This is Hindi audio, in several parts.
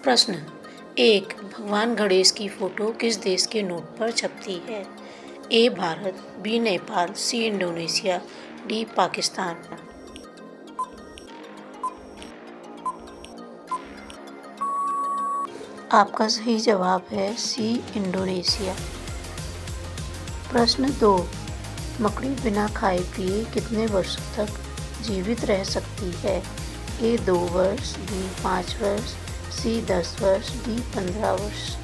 प्रश्न एक, भगवान गणेश की फोटो किस देश के नोट पर छपती है? A Bharat, B Nepal, C Indonesia, D Pakistan. आपका सही जवाब है सी इंडोनेशिया। प्रश्न 2, मकड़ी बिना खाए पिए कितने वर्षों तक जीवित रह सकती है? ए 2 वर्ष, बी 5 वर्ष, सी 10 वर्ष, डी 15 वर्ष।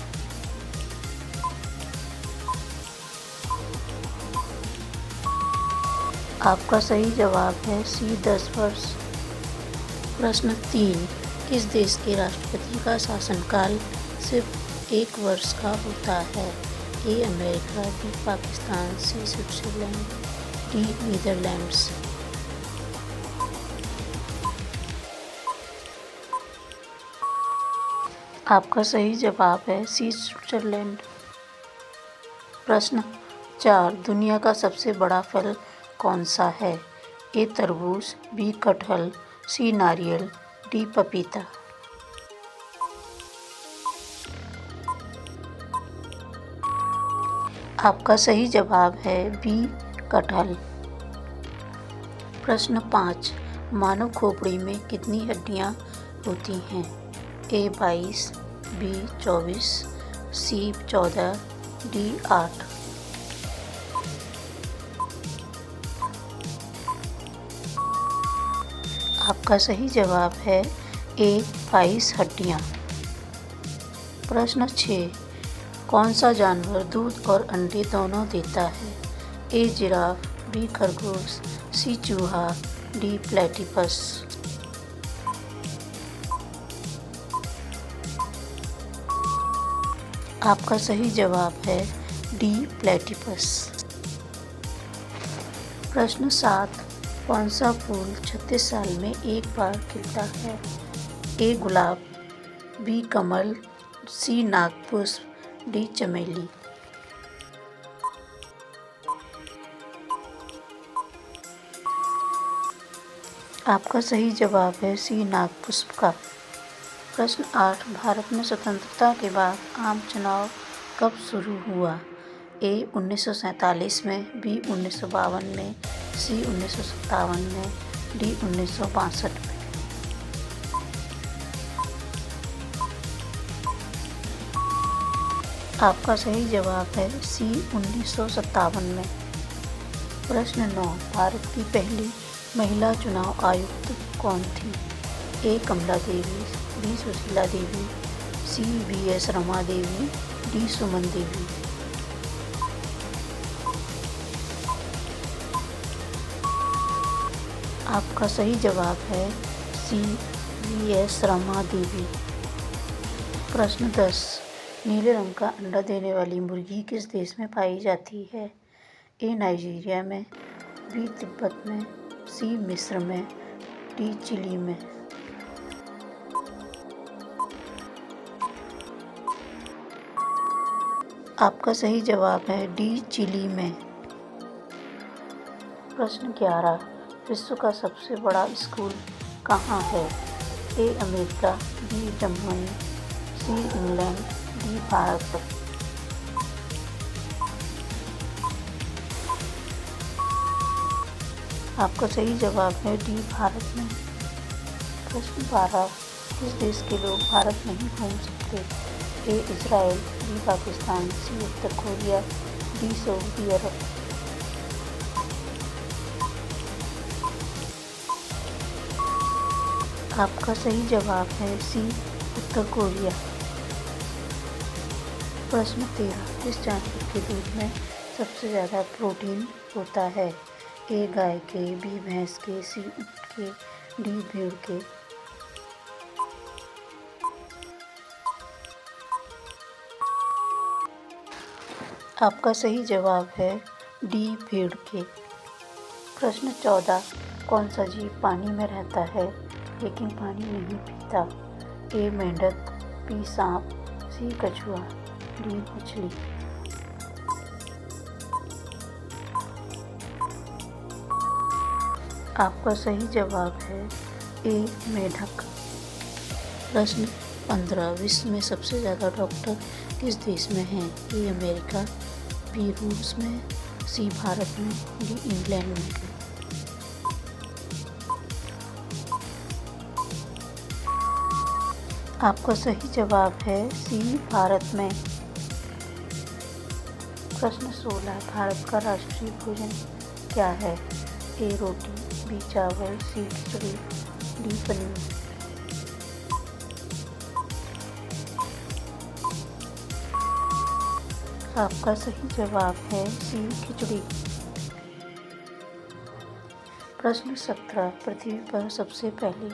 आपका सही जवाब है सी 10 वर्ष। प्रश्न 3, किस देश के राष्ट्रपति का शासनकाल सिर्फ 1 वर्ष का होता है? A America, B Pakistan, C Switzerland, D Netherlands. आपका सही जवाब है सी स्विट्जरलैंड। प्रश्न 4, दुनिया का सबसे बड़ा फल कौन सा है? ए तरबूज, बी कटहल, सी नारियल, डी पपीता। आपका सही जवाब है बी कटहल। प्रश्न 5, मानव खोपड़ी में कितनी हड्डियां होती हैं? ए 22, बी 24, सी 14, डी 8। आपका सही जवाब है ए 22 हड्डियां। प्रश्न 6, कौन सा जानवर दूध और अंडे दोनों देता है? ए जिराफ, बी खरगोश, सी चूहा, डी प्लेटिपस। आपका सही जवाब है डी प्लेटिपस। प्रश्न 7, कौन सा फूल 36 साल में एक बार खिलता है? ए गुलाब, बी कमल, सी नागपुष्प, डी चमेली। आपका सही जवाब है सी नागपुष्प का। प्रश्न 8, भारत में स्वतंत्रता के बाद आम चुनाव कब शुरू हुआ? ए 1947 में, बी 1952 में, सी 1957 में, डी 1962 में। आपका सही जवाब है सी 1957 में। प्रश्न 9, भारत की पहली महिला चुनाव आयुक्त कौन थी? ए कमला देवी, बी सुशीला देवी, सी वी.एस. रमा देवी, डी सुमन देवी। आपका सही जवाब है सी वी.एस. रमा देवी। प्रश्न 10, नीले रंग का अंडा देने वाली मुर्गी किस देश में पाई जाती है? ए नाइजीरिया में, बी तिब्बत में, सी मिस्र में, डी चिली में। आपका सही जवाब है डी चिली में। प्रश्न 11, विश्व का सबसे बड़ा स्कूल कहाँ है? A America, B Germany, C England, D Bharat. आपका सही जवाब है डी भारत में। प्रश्न 12, किस देश के लोग भारत नहीं घूम सकते? ए इजराइल, बी पाकिस्तान, सी उत्तर कोरिया, डी सऊदी अरब। आपका सही जवाब है सी उत्तर कोरिया। प्रश्न 13, किस जानवर के दूध में सबसे ज़्यादा प्रोटीन होता है? ए गाय के, बी भैंस के, सी ऊँट के, डी भेड़ के। आपका सही जवाब है डी भेड़ के। प्रश्न 14, कौन सा जीव पानी में रहता है लेकिन पानी नहीं पीता? ए मेंढक, बी सांप, सी कछुआ, डी मछली। आपका सही जवाब है ए मेढक। प्रश्न 15 विश्व में सबसे ज़्यादा डॉक्टर किस देश में हैं? ए अमेरिका, बी रूस में, सी भारत में, डी इंग्लैंड में। आपका सही जवाब है सी भारत में। प्रश्न 16, भारत का राष्ट्रीय भोजन क्या है? ए रोटी, बी चावल, सी खिचड़ी, डी पनीर। आपका सही जवाब है सी खिचड़ी। प्रश्न 17, पृथ्वी पर सबसे पहले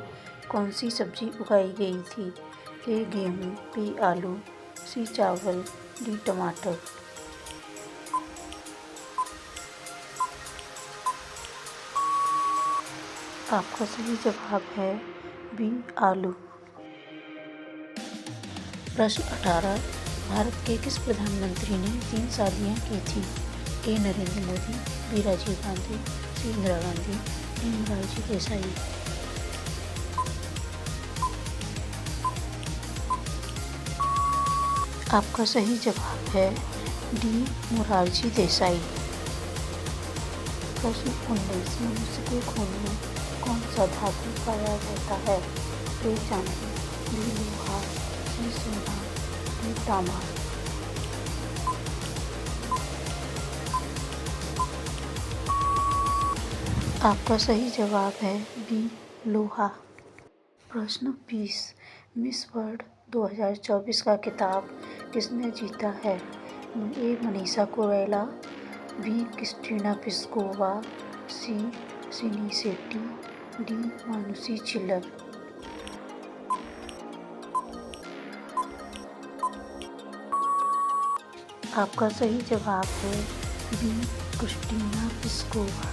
कौन सी सब्जी उगाई गई थी? ए गेहूँ, बी आलू, सी चावल, डी टमाटर। आपका सही जवाब है बी आलू। प्रश्न 18, भारत के किस प्रधानमंत्री ने 3 शादियाँ की थी? ए नरेंद्र मोदी, बी राजीव गांधी, सी इंदिरा गांधी, डी मोरारजी देसाई। आपका सही जवाब है डी मोरारजी देसाई। प्रश्न 19, मनुष्य के खून में कौन सा धातु पाया जाता है? ए चांदी, बी लोहा, सी सोना, डी तांबा। आपका सही जवाब है बी लोहा। प्रश्न 20, मिस वर्ल्ड 2024 का खिताब किसने जीता है? A Manisha Koirala, B Kristina Pliskova, C Sini Shetty, D Manushi Chhillar. आपका सही जवाब है बी क्रिस्टीना प्लिस्कोवा।